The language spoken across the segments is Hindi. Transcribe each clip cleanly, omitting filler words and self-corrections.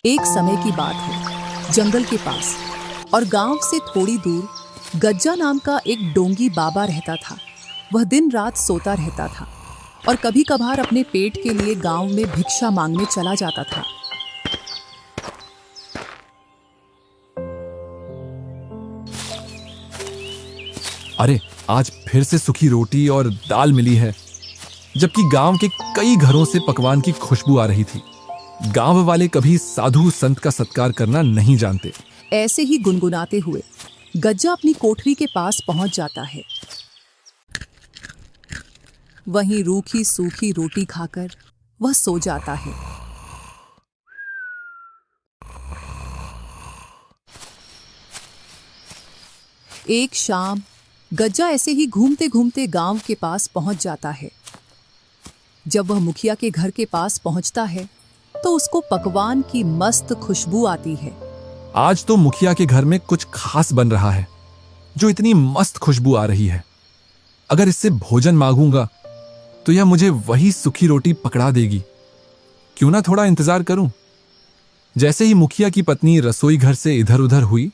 एक समय की बात है, जंगल के पास और गांव से थोड़ी दूर गज्जा नाम का एक डोंगी बाबा रहता था। वह दिन रात सोता रहता था और कभी कभार अपने पेट के लिए गांव में भिक्षा मांगने चला जाता था। अरे, आज फिर से सूखी रोटी और दाल मिली है, जबकि गांव के कई घरों से पकवान की खुशबू आ रही थी। गांव वाले कभी साधु संत का सत्कार करना नहीं जानते। ऐसे ही गुनगुनाते हुए गज्जा अपनी कोठरी के पास पहुंच जाता है। वहीं रूखी सूखी रोटी खाकर वह सो जाता है। एक शाम गज्जा ऐसे ही घूमते घूमते गांव के पास पहुंच जाता है। जब वह मुखिया के घर के पास पहुंचता है तो उसको पकवान की मस्त खुशबू आती है। आज तो मुखिया के घर में कुछ खास बन रहा है, जो इतनी मस्त खुशबू आ रही है। अगर इससे भोजन मांगूंगा तो यह मुझे वही सूखी रोटी पकड़ा देगी। क्यों ना थोड़ा इंतजार करूं। जैसे ही मुखिया की पत्नी रसोई घर से इधर उधर हुई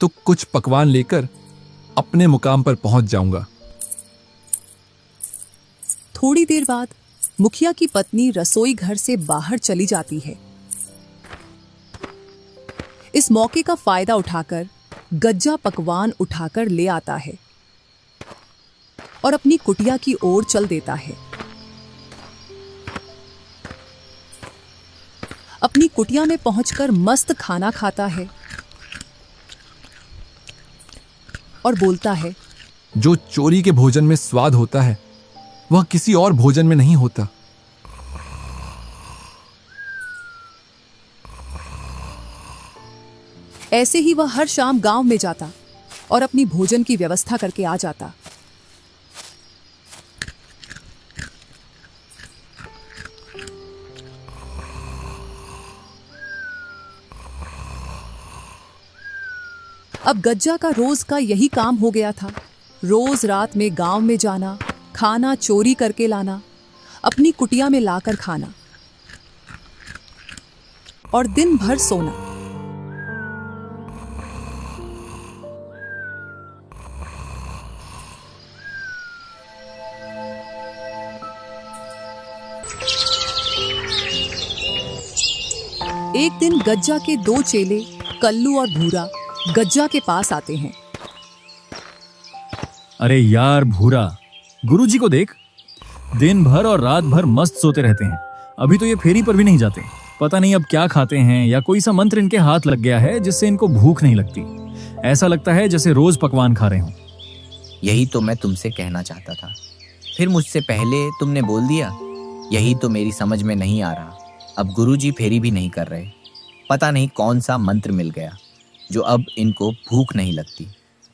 तो कुछ पकवान लेकर अपने मुकाम पर पहुंच जाऊंगा। थोड़ी देर बाद मुखिया की पत्नी रसोई घर से बाहर चली जाती है। इस मौके का फायदा उठाकर गज्जा पकवान उठाकर ले आता है और अपनी कुटिया की ओर चल देता है। अपनी कुटिया में पहुंचकर मस्त खाना खाता है और बोलता है, जो चोरी के भोजन में स्वाद होता है वह किसी और भोजन में नहीं होता। ऐसे ही वह हर शाम गांव में जाता और अपनी भोजन की व्यवस्था करके आ जाता। अब गज्जा का रोज का यही काम हो गया था। रोज रात में गांव में जाना, खाना चोरी करके लाना, अपनी कुटिया में लाकर खाना और दिन भर सोना। एक दिन गज्जा के दो चेले कल्लू और भूरा गज्जा के पास आते हैं। अरे यार भूरा, गुरुजी को देख, दिन भर और रात भर मस्त सोते रहते हैं। अभी तो ये फेरी पर भी नहीं जाते। पता नहीं अब क्या खाते हैं या कोई सा मंत्र इनके हाथ लग गया है जिससे इनको भूख नहीं लगती। ऐसा लगता है जैसे रोज पकवान खा रहे हों। यही तो मैं तुमसे कहना चाहता था, फिर मुझसे पहले तुमने बोल दिया। यही तो मेरी समझ में नहीं आ रहा। अब गुरुजी फेरी भी नहीं कर रहे। पता नहीं कौन सा मंत्र मिल गया जो अब इनको भूख नहीं लगती।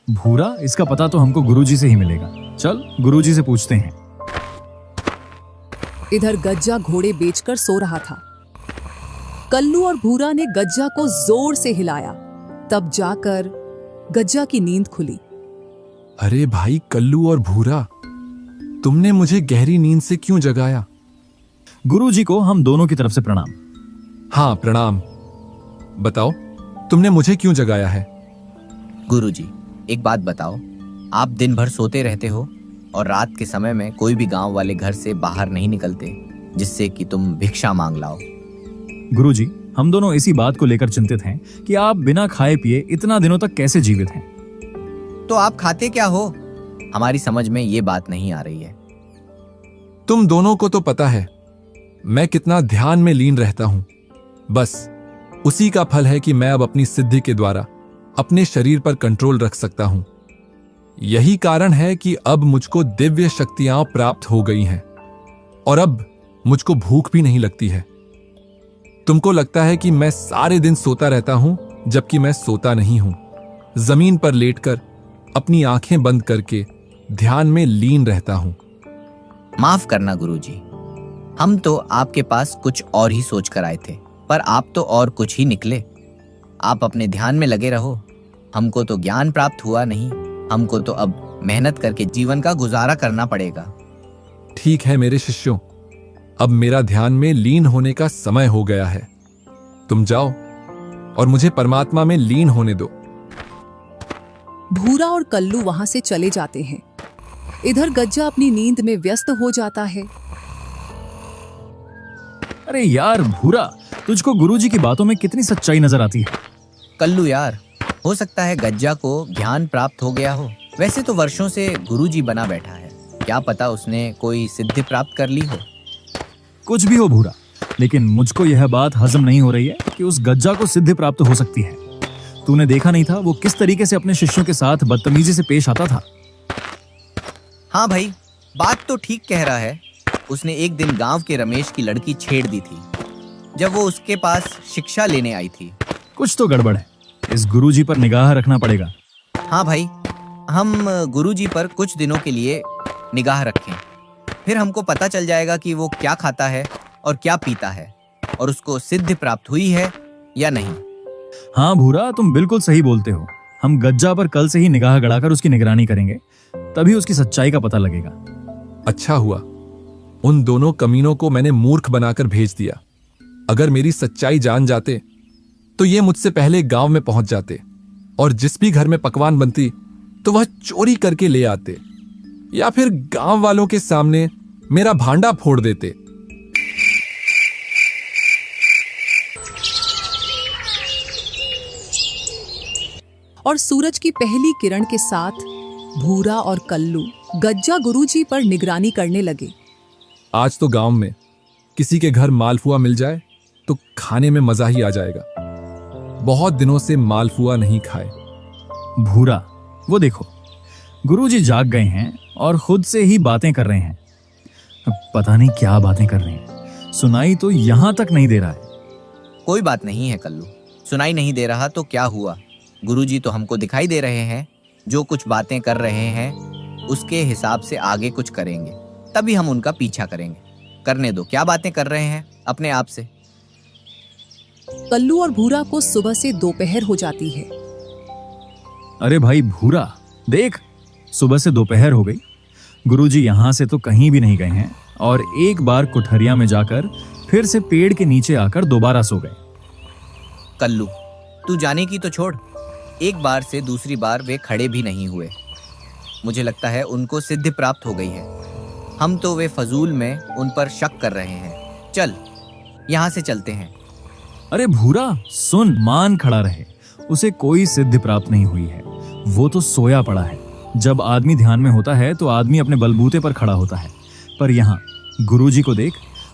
भूरा, इसका पता तो हमको गुरुजी से ही मिलेगा। चल गुरुजी से पूछते हैं। इधर गज्जा घोड़े बेचकर सो रहा था। कल्लू और भूरा ने गज्जा को जोर से हिलाया, तब जाकर गज्जा की नींद खुली। अरे भाई कल्लू और भूरा, तुमने मुझे गहरी नींद से क्यों जगाया? गुरुजी को हम दोनों की तरफ से प्रणाम। हाँ प्रणाम। बताओ, तुमने मुझे क्यों जगाया है? गुरुजी, एक बात बताओ, आप दिन भर सोते रहते हो और रात के समय में कोई भी गांव वाले घर से बाहर नहीं निकलते जिससे कि तुम भिक्षा मांग लाओ। गुरुजी, हम दोनों इसी बात को लेकर चिंतित हैं कि आप बिना खाए पिए इतना दिनों तक कैसे जीवित हैं। तो आप खाते क्या हो? हमारी समझ में ये बात नहीं आ रही है। तुम दोनों को तो पता है मैं कितना ध्यान में लीन रहता हूं। बस उसी का फल है कि मैं अब अपनी सिद्धि के द्वारा अपने शरीर पर कंट्रोल रख सकता हूं। यही कारण है कि अब मुझको दिव्य शक्तियां प्राप्त हो गई हैं और अब मुझको भूख भी नहीं लगती है। तुमको लगता है कि मैं सारे दिन सोता रहता हूं, जबकि मैं सोता नहीं हूं। जमीन पर लेटकर अपनी आंखें बंद करके ध्यान में लीन रहता हूं। माफ करना गुरुजी, हम तो आपके पास कुछ और ही सोच कर आए थे, पर आप तो और कुछ ही निकले। आप अपने ध्यान में लगे रहो। हमको तो ज्ञान प्राप्त हुआ नहीं, हमको तो अब मेहनत करके जीवन का गुजारा करना पड़ेगा। ठीक है मेरे शिष्यों, अब मेरा ध्यान में लीन होने का समय हो गया है। तुम जाओ और मुझे परमात्मा में लीन होने दो। भूरा और कल्लू वहां से चले जाते हैं। इधर गज्जा अपनी नींद में व्यस्त हो जाता है। अरे यार भूरा, तुझको गुरुजी की बातों में कितनी सच्चाई नजर आती है। कल्लू यार, हो सकता है गज्जा को ज्ञान प्राप्त हो गया हो। वैसे तो वर्षों से गुरुजी बना बैठा है, क्या पता उसने कोई सिद्धि प्राप्त कर ली हो। कुछ भी हो भूरा, लेकिन मुझको यह बात हजम नहीं हो रही है कि उस गज्जा को सिद्धि प्राप्त हो सकती है। तूने देखा नहीं था वो किस तरीके से अपने शिष्यों के साथ बदतमीजी से पेश आता था। हाँ भाई, बात तो ठीक कह रहा है। उसने एक दिन गांव के रमेश की लड़की छेड़ दी थी जब वो उसके पास शिक्षा लेने आई थी। कुछ तो गड़बड़ है, इस गुरुजी पर निगाह रखना पड़ेगा। हाँ भाई, हम गुरुजी पर कुछ दिनों के लिए निगाह रखें, फिर हमको पता चल जाएगा कि वो क्या खाता है और क्या पीता है और उसको सिद्धि प्राप्त हुई है या नहीं। हाँ भूरा, तुम बिल्कुल सही बोलते हो। हम गज्जा पर कल से ही निगाह गड़ाकर उसकी निगरानी करेंगे, तभी उसकी सच्चाई का पता लगेगा। अच्छा हुआ उन दोनों कमीनों को मैंने मूर्ख बनाकर भेज दिया। अगर मेरी सच्चाई जान जाते तो ये मुझसे पहले गांव में पहुंच जाते और जिस भी घर में पकवान बनती तो वह चोरी करके ले आते या फिर गांव वालों के सामने मेरा भांडा फोड़ देते। और सूरज की पहली किरण के साथ भूरा और कल्लू गज्जा गुरुजी पर निगरानी करने लगे। आज तो गांव में किसी के घर मालपुआ मिल जाए तो खाने में मजा ही आ जाएगा। बहुत दिनों से मालपुआ नहीं खाए। भूरा, वो देखो, गुरुजी जाग गए हैं और खुद से ही बातें कर रहे हैं। अब पता नहीं क्या बातें कर रहे हैं, सुनाई तो यहां तक नहीं दे रहा है। कोई बात नहीं है कल्लू, सुनाई नहीं दे रहा तो क्या हुआ, गुरुजी तो हमको दिखाई दे रहे हैं। जो कुछ बातें कर रहे हैं उसके हिसाब से आगे कुछ करेंगे, तभी हम उनका पीछा करेंगे। करने दो, क्या बातें कर रहे हैं अपने आप से। कल्लू और भूरा को सुबह से दोपहर हो जाती है। अरे भाई भूरा, देख, सुबह से दोपहर हो गई। गुरुजी यहां से तो कहीं भी नहीं गए हैं और एक बार कुठरिया में जाकर फिर से पेड़ के नीचे आकर दोबारा सो गए। कल्लू, तू जाने की तो छोड़, एक बार से दूसरी बार वे खड़े भी नहीं हुए। मुझे लगता है उनको सिद्धि प्राप्त हो गई है। हम तो वे फजूल में उन पर शक कर रहे हैं। चल, यहाँ से चलते हैं। अरे भूरा सुन, मान खड़ा रहे, उसे कोई सिद्धि प्राप्त नहीं हुई है। वो तो सोया पड़ा है। जब आदमी ध्यान में होता है तो आदमी अपने बलबूते पर खड़ा होता है, पर यहाँ गुरुजी को देख,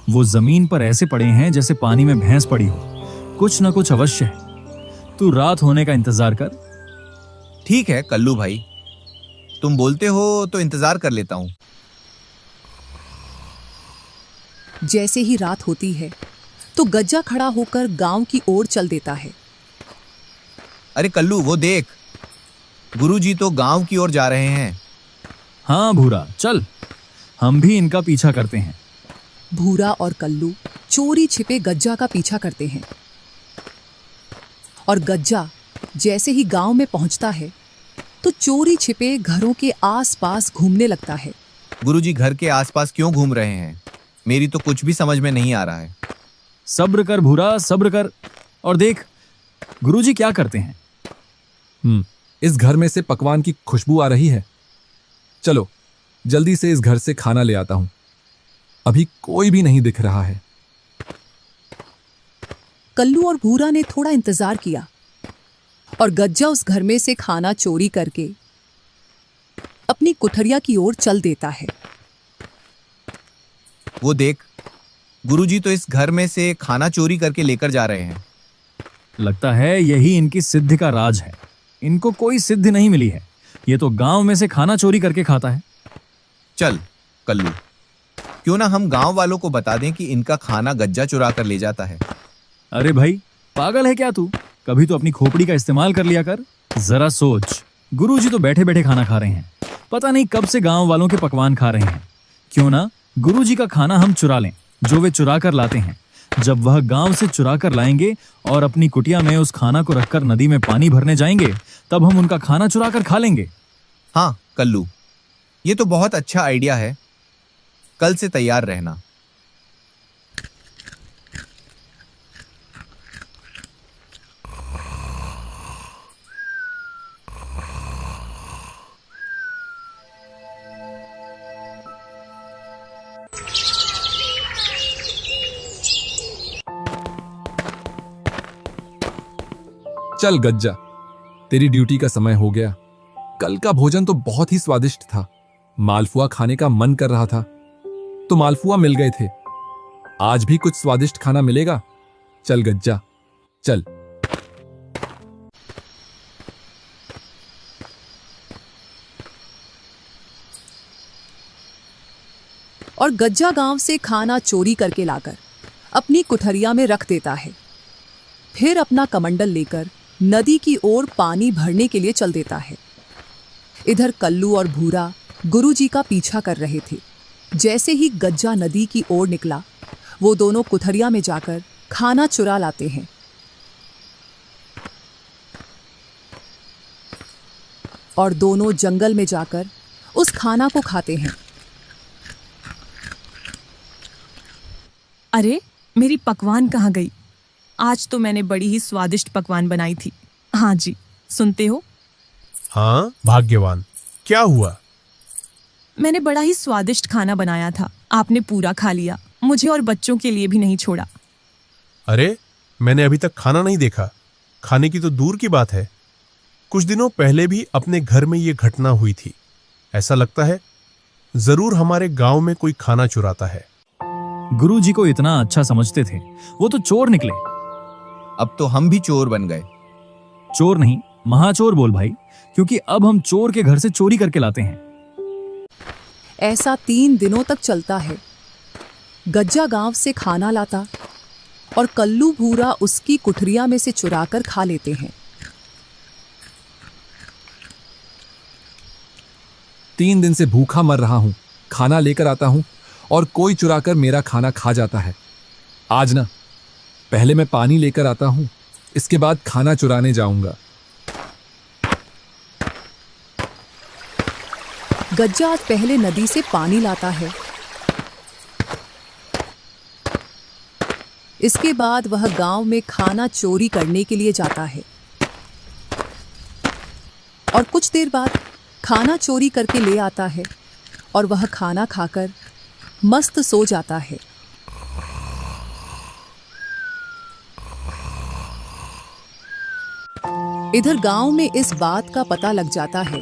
वो जमीन पर ऐसे पड़े हैं जैसे पानी में भैंस पड़ी हो। कुछ न कुछ अवश्य है। तू रात होने का इंतजार कर। ठीक है कल्लू भाई, तुम बोलते हो तो इंतजार कर लेता हूँ। जैसे ही रात होती है तो गज्जा खड़ा होकर गांव की ओर चल देता है। अरे कल्लू, वो देख, गुरुजी तो गांव की ओर जा रहे हैं। हाँ भूरा, चल, हम भी इनका पीछा करते हैं। भूरा और कल्लू चोरी छिपे गज्जा का पीछा करते हैं और गज्जा जैसे ही गांव में पहुंचता है तो चोरी छिपे घरों के आसपास घूमने लगता है। गुरुजी घर के आसपास क्यों घूम रहे हैं, मेरी तो कुछ भी समझ में नहीं आ रहा है। सब्र कर भूरा, सब्र कर और देख गुरुजी क्या करते हैं। इस घर में से पकवान की खुशबू आ रही है। चलो जल्दी से इस घर से खाना ले आता हूं। अभी कोई भी नहीं दिख रहा है। कल्लू और भूरा ने थोड़ा इंतजार किया और गज्जा उस घर में से खाना चोरी करके अपनी कुठरिया की ओर चल देता है। वो देख, गुरुजी तो इस घर में से खाना चोरी करके लेकर जा रहे हैं। लगता है यही इनकी सिद्धि का राज है। इनको कोई सिद्धि नहीं मिली है, ये तो गांव में से खाना चोरी करके खाता है। चल कल्लू, क्यों ना हम गांव वालों को बता दें कि इनका खाना गज्जा चुरा कर ले जाता है। अरे भाई, पागल है क्या तू? कभी तो अपनी खोपड़ी का इस्तेमाल कर लिया कर। जरा सोच, गुरुजी तो बैठे बैठे खाना खा रहे हैं, पता नहीं कब से गांव वालों के पकवान खा रहे हैं। क्यों ना गुरुजी का खाना हम चुरा लें, जो वे चुरा कर लाते हैं। जब वह गांव से चुरा कर लाएंगे और अपनी कुटिया में उस खाना को रखकर नदी में पानी भरने जाएंगे, तब हम उनका खाना चुरा कर खा लेंगे। हाँ कल्लू, ये तो बहुत अच्छा आइडिया है। कल से तैयार रहना। चल गज्जा, तेरी ड्यूटी का समय हो गया। कल का भोजन तो बहुत ही स्वादिष्ट था। मालपुआ खाने का मन कर रहा था तो मालपुआ मिल गए थे। आज भी कुछ स्वादिष्ट खाना मिलेगा। चल गज्जा, चल। और गज्जा गांव से खाना चोरी करके लाकर अपनी कुठरिया में रख देता है। फिर अपना कमंडल लेकर नदी की ओर पानी भरने के लिए चल देता है। इधर कल्लू और भूरा गुरुजी का पीछा कर रहे थे। जैसे ही गज्जा नदी की ओर निकला, वो दोनों कुठरिया में जाकर खाना चुरा लाते हैं। और दोनों जंगल में जाकर उस खाना को खाते हैं। अरे, मेरी पकवान कहाँ गई? आज तो मैंने बड़ी ही स्वादिष्ट पकवान बनाई थी। हाँ जी, सुनते हो? हाँ, भाग्यवान, क्या हुआ? मैंने बड़ा ही स्वादिष्ट खाना बनाया था। आपने पूरा खा लिया, मुझे और बच्चों के लिए भी नहीं छोड़ा। अरे, मैंने अभी तक खाना नहीं देखा। खाने की तो दूर की बात है। कुछ दिनों पहले भी अपने घर में ये घटना हुई थी। ऐसा लगता है जरूर हमारे गांव में कोई खाना चुराता है। गुरुजी को इतना अच्छा समझते थे, वो तो चोर निकले। अब तो हम भी चोर बन गए। चोर नहीं, महाचोर बोल भाई, क्योंकि अब हम चोर के घर से चोरी करके लाते हैं। ऐसा 3 दिनों तक चलता है। गज्जा गांव से खाना लाता और कल्लू भूरा उसकी कुठरिया में से चुराकर खा लेते हैं। 3 दिन से भूखा मर रहा हूं। खाना लेकर आता हूं और कोई चुराकर मेरा खाना खा जाता है। आज ना, पहले मैं पानी लेकर आता हूं, इसके बाद खाना चुराने जाऊंगा। गज्जा आज पहले नदी से पानी लाता है। इसके बाद वह गांव में खाना चोरी करने के लिए जाता है। और कुछ देर बाद खाना चोरी करके ले आता है और वह खाना खाकर मस्त सो जाता है। इधर गांव में इस बात का पता लग जाता है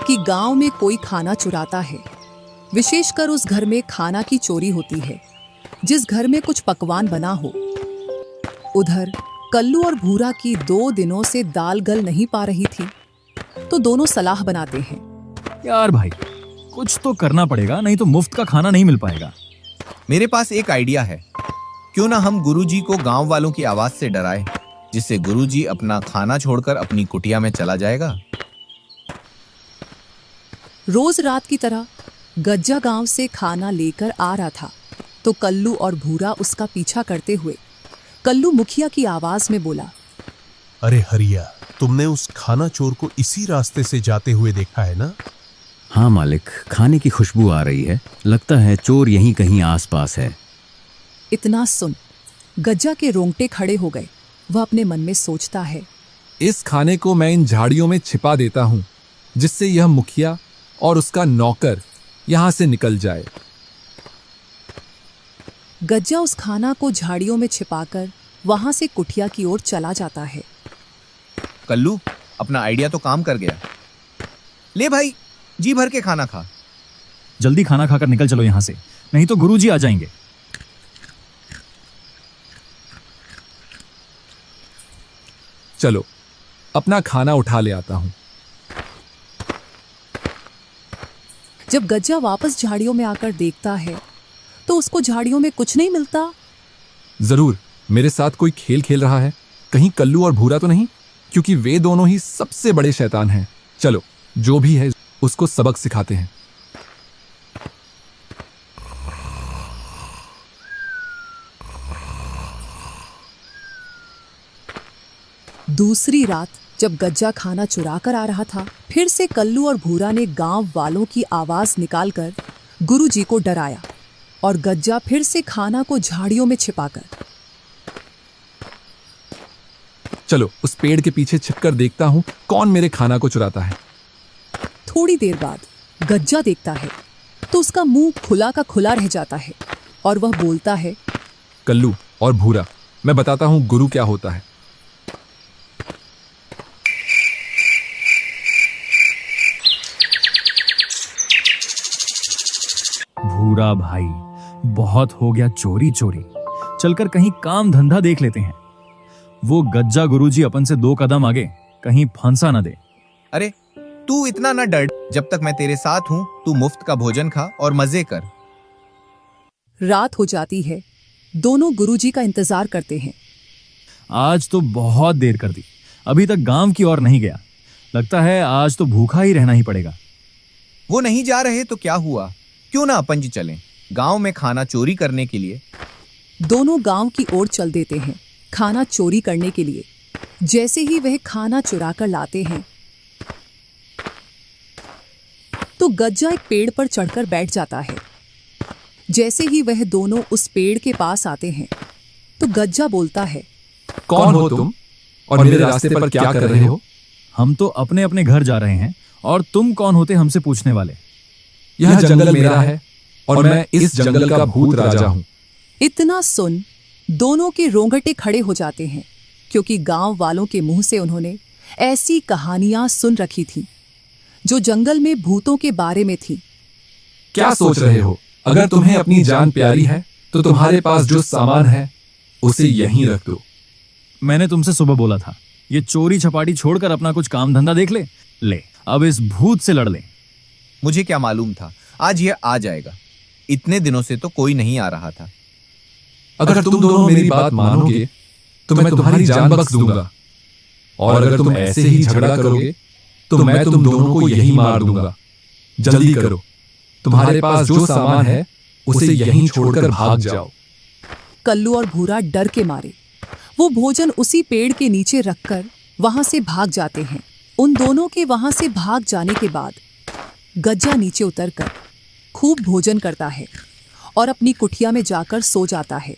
कि गांव में कोई खाना चुराता है। विशेषकर उस घर में खाना की चोरी होती है जिस घर में कुछ पकवान बना हो। उधर कल्लू और भूरा की 2 दिनों से दाल गल नहीं पा रही थी, तो दोनों सलाह बनाते हैं। यार भाई, कुछ तो करना पड़ेगा, नहीं तो मुफ्त का खाना नहीं मिल पाएगा। मेरे पास एक आइडिया है। क्यों ना हम गुरुजी को गांव वालों की आवाज से डराएं, जिससे गुरुजी अपना खाना छोड़कर अपनी कुटिया में चला जाएगा। रोज रात की तरह गज्जा गांव से खाना लेकर आ रहा था, तो कल्लू और भूरा उसका पीछा करते हुए कल्लू मुखिया की आवाज में बोला, अरे हरिया, तुमने उस खाना चोर को इसी रास्ते से जाते हुए देखा है ना? हाँ मालिक, खाने की खुशबू आ रही है। लगता है चोर यहीं कहीं आसपास है। इतना सुन गज्जा के रोंगटे खड़े हो गए। वह अपने मन में सोचता है, इस खाने को मैं इन झाड़ियों में छिपा देता हूं, जिससे यह मुखिया और उसका नौकर यहां से निकल जाए। गज्जा उस खाना को झाड़ियों में छिपाकर वहां से कुटिया की ओर चला जाता है। कल्लू, अपना आइडिया तो काम कर गया। ले भाई, जी भर के खाना खा। जल्दी खाना खाकर निकल चलो यहां से, नहीं तो गुरुजी आ जाएंगे। चलो, अपना खाना उठा ले आता हूं। जब गज्जा वापस झाड़ियों में आकर देखता है तो उसको झाड़ियों में कुछ नहीं मिलता। जरूर मेरे साथ कोई खेल खेल रहा है। कहीं कल्लू और भूरा तो नहीं, क्योंकि वे दोनों ही सबसे बड़े शैतान हैं। चलो, जो भी है उसको सबक सिखाते हैं। दूसरी रात जब गज्जा खाना चुरा कर आ रहा था, फिर से कल्लू और भूरा ने गांव वालों की आवाज निकालकर गुरुजी को डराया और गज्जा फिर से खाना को झाड़ियों में छिपाकर। चलो, उस पेड़ के पीछे छिपकर देखता हूं कौन मेरे खाना को चुराता है। थोड़ी देर बाद गज्जा देखता है तो उसका मुंह खुला का खुला रह जाता है और वह बोलता है, कल्लू और भूरा, मैं बताता हूं गुरु क्या होता है। भूरा भाई, बहुत हो गया चोरी चोरी। चलकर कहीं काम धंधा देख लेते हैं। वो गज्जा गुरुजी अपन से 2 कदम आगे, कहीं फंसा न दे। अरे तू इतना ना डर, जब तक मैं तेरे साथ हूं तू मुफ्त का भोजन खा और मजे कर। रात हो जाती है। दोनों गुरुजी का इंतजार करते हैं। आज तो बहुत देर कर दी, अभी तक गांव की ओर नहीं गया। लगता है आज तो भूखा ही रहना ही पड़ेगा। वो नहीं जा रहे तो क्या हुआ, क्यों ना अपन जी चलें गांव में खाना चोरी करने के लिए। दोनों गांव की ओर चल देते हैं खाना चोरी करने के लिए। जैसे ही वह खाना चुरा कर लाते हैं तो गज्जा एक पेड़ पर चढ़कर बैठ जाता है। जैसे ही वह दोनों उस पेड़ के पास आते हैं तो गज्जा बोलता है, कौन हो तुम और मेरे रास्ते पर क्या कर रहे हो? हम तो अपने अपने घर जा रहे हैं, और तुम कौन होते हमसे पूछने वाले? यह जंगल मेरा है और मैं इस जंगल का भूत राजा हूं। इतना सुन दोनों के रोंगटे खड़े हो जाते हैं, क्योंकि गांव वालों के मुंह से उन्होंने ऐसी कहानियां सुन रखी थी जो जंगल में भूतों के बारे में थी। क्या सोच रहे हो? अगर तुम्हें अपनी जान प्यारी है तो तुम्हारे पास जो सामान है उसे यहीं रख दो। मैंने तुमसे सुबह बोला था, ये चोरी छपाटी छोड़कर अपना कुछ काम धंधा देख ले। ले, अब इस भूत से लड़ ले। मुझे क्या मालूम था आज यह आ जाएगा। इतने दिनों से तो कोई नहीं आ रहा था। अगर तुम दोनों मेरी बात मानोगे तो मैं तुम्हारी जान बख्श दूंगा, और अगर तुम ऐसे ही झगड़ा करोगे तो मैं तुम दोनों को यहीं मार दूंगा। जल्दी करो, तुम्हारे पास जो सामान है उसे यहीं छोड़कर भाग जाओ। कल्लू और भूरा डर के मारे वो भोजन उसी पेड़ के नीचे रखकर वहां से भाग जाते हैं। उन दोनों के वहां से भाग जाने के बाद गज्जा नीचे उतरकर खूब भोजन करता है और अपनी कुटिया में जाकर सो जाता है।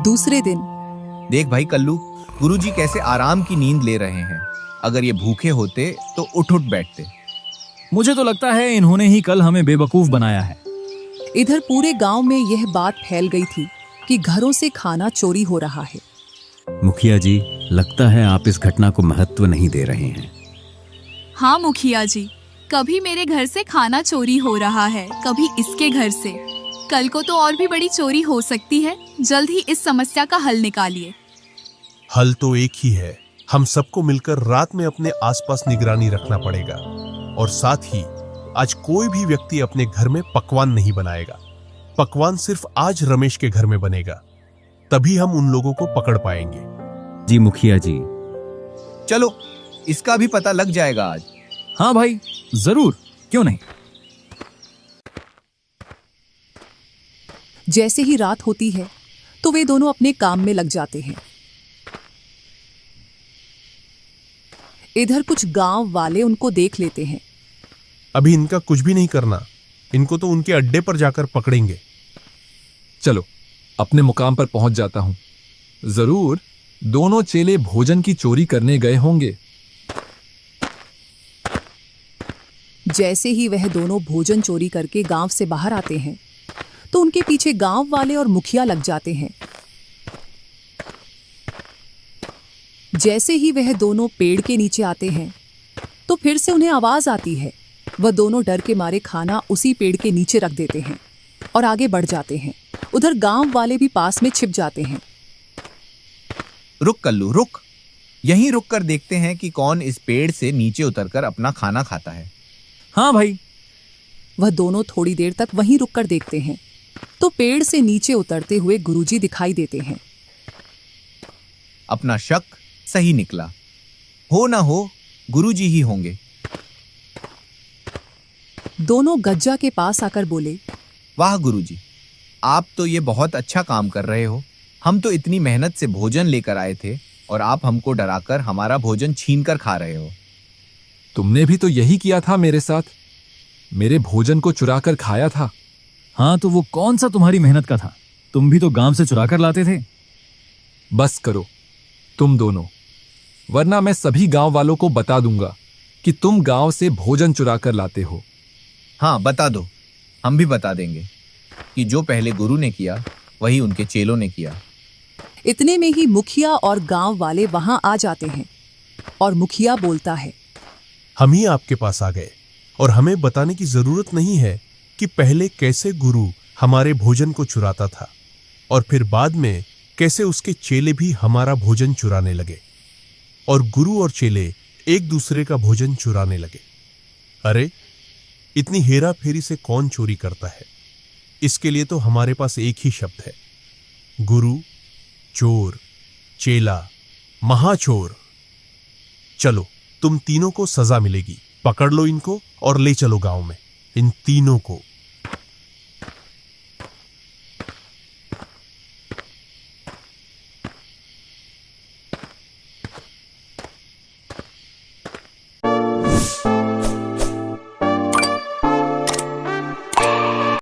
दूसरे दिन देख भाई कल्लू, गुरुजी कैसे आराम की नींद ले रहे हैं। अगर ये भूखे होते तो उठ बैठते। मुझे तो लगता है इन्होंने ही कल हमें बेवकूफ बनाया है। इधर पूरे गांव में यह बात फैल गई थी कि घरों से खाना चोरी हो रहा है। मुखिया जी, लगता है आप इस घटना को महत्व नहीं दे रहे हैं। हाँ मुखिया जी, कभी मेरे घर से खाना चोरी हो रहा है, कभी इसके घर से। कल को तो और भी बड़ी चोरी हो सकती है। जल्द ही इस समस्या का हल निकालिए। हल तो एक ही है, हम सबको मिलकर रात में अपने आसपास निगरानी रखना पड़ेगा, और साथ ही आज कोई भी व्यक्ति अपने घर में पकवान नहीं बनाएगा। पकवान सिर्फ आज रमेश के घर में बनेगा, तभी हम उन लोगों को पकड़ पाएंगे। जी मुखिया जी। चलो, इसका भी पता लग जाएगा आज। हाँ भाई, जरूर, क्यों नहीं। जैसे ही रात होती है तो वे दोनों अपने काम में लग जाते हैं। इधर कुछ गांव वाले उनको देख लेते हैं। अभी इनका कुछ भी नहीं करना, इनको तो उनके अड्डे पर जाकर पकड़ेंगे। चलो, अपने मुकाम पर पहुंच जाता हूं। जरूर दोनों चेले भोजन की चोरी करने गए होंगे। जैसे ही वह दोनों भोजन चोरी करके गांव से बाहर आते हैं तो उनके पीछे गांव वाले और मुखिया लग जाते हैं। जैसे ही वह दोनों पेड़ के नीचे आते हैं तो फिर से उन्हें आवाज आती है। वह दोनों डर के मारे खाना उसी पेड़ के नीचे रख देते हैं और आगे बढ़ जाते हैं। उधर गांव वाले भी पास में छिप जाते हैं। रुक कल्लू, रुक। यहीं रुक कर देखते हैं कि कौन इस पेड़ से नीचे उतरकर अपना खाना खाता है। हाँ भाई। वह दोनों थोड़ी देर तक वहीं रुककर देखते हैं तो पेड़ से नीचे उतरते हुए गुरुजी दिखाई देते हैं। अपना शक सही निकला। हो ना हो गुरुजी ही होंगे। दोनों गज्जा के पास आकर बोले, वाह गुरुजी, आप तो ये बहुत अच्छा काम कर रहे हो। हम तो इतनी मेहनत से भोजन लेकर आए थे और आप हमको डराकर हमारा भोजन छीन कर खा रहे हो। तुमने भी तो यही किया था मेरे साथ, मेरे भोजन को चुरा कर खाया था। हाँ, तो वो कौन सा तुम्हारी मेहनत का था? तुम भी तो गांव से चुरा कर लाते थे। बस करो तुम दोनों, वरना मैं सभी गांव वालों को बता दूंगा कि तुम गांव से भोजन चुरा कर लाते हो। हाँ बता दो, हम भी बता देंगे कि जो पहले गुरु ने किया वही उनके चेलों ने किया। इतने में ही मुखिया और गांव वाले वहां आ जाते हैं और मुखिया बोलता है, हम ही आपके पास आ गए और हमें बताने की जरूरत नहीं है कि पहले कैसे गुरु हमारे भोजन को चुराता था और फिर बाद में कैसे उसके चेले भी हमारा भोजन चुराने लगे और गुरु और चेले एक दूसरे का भोजन चुराने लगे। अरे इतनी हेरा फेरी से कौन चोरी करता है? इसके लिए तो हमारे पास एक ही शब्द है, गुरु, चोर, चेला, महाचोर। चलो, तुम तीनों को सजा मिलेगी। पकड़ लो इनको और ले चलो गांव में, इन तीनों को।